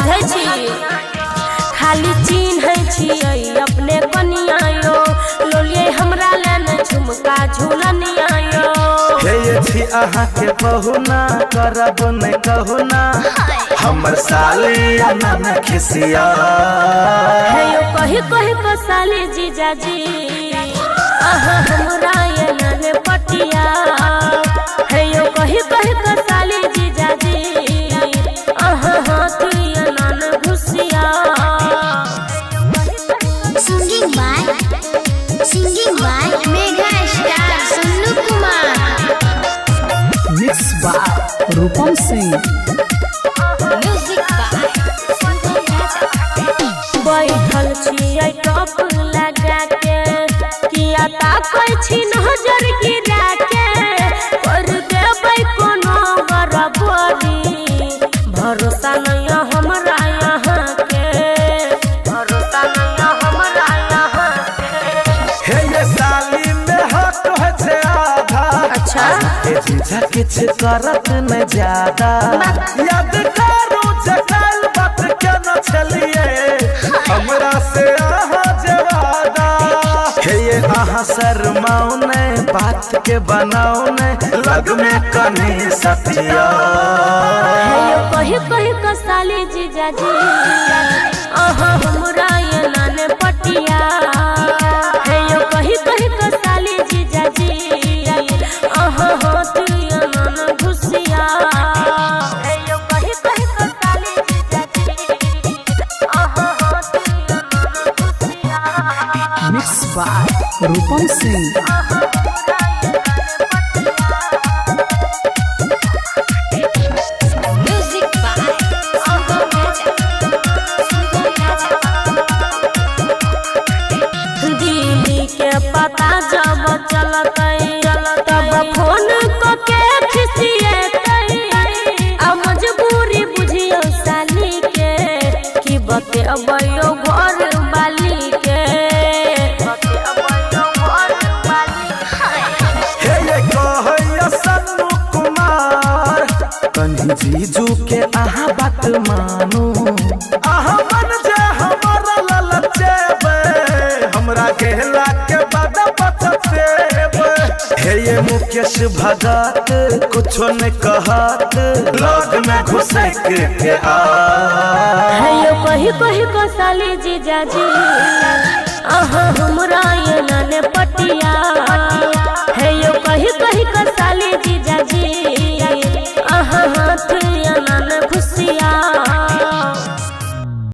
बुझे छी खाली चिन्ह छियै अपने कनिया यो लोलिए हमरा लेने झुमका झूलनिया यो हे छी अहाँ के पहुना करब नहीं कहूना हमर सालिया न खिसिया हे यो कही कही को साली जीजा जी अहाँ हमरा ये नन पटिया हे यो कही कही को साली जीजा जी अहाँ हाथ ये नन घुसिया Singing by Mega Star Sonu Kumar. Mixed by Rupam Singh. Music by Sangam Raja. बैठल छियै टॉप लगा के किया ताकै छी नजर गिरा के कर देबै कोनो बराबरी भरोसा नहीं हमरा यहाँ के भरोसा नहीं हमरा यहाँ के हे ये साली में हक है छे आधा अच्छा ए जीजा किछ करत न ज्यादा याद करू जकाल बात के न छलिए हमरा से आहा जवादा हे ये आहा शर्माओ ने बात के बनाओ ने लग में कनी सतिया हे यो कही कही को साली जीजा जी अहाँ हमरा ये नाने पटिया हे यो कही कही को साली जीजा जी अहाँ हाथ ये नाने घुसिया हे यो कही कही को साली जीजा जी अहाँ हाथ ये नाने घुसिया Mixed by Rupam Singh. Music by Sangam Raja. Sangam Raja. दीदी के पता जब चलतै तब फोन को के खिसियतै आ मजबूरी बुझियो साली के कि बतेबयो घर वाली के बतेबयो घर वाली हे ये कहैया सन्नू कुमार कन्ही जीजू के आहा बात मानू आहा मन जे हमारा ललचेबे हमरा कहला के बाद पछतेबे हे ये मुकेश भगत कुछो न कहत लग में घुसक के आ हे यो कही कही को साली जीजा जी अहाँ हमरा ये नाने पटिया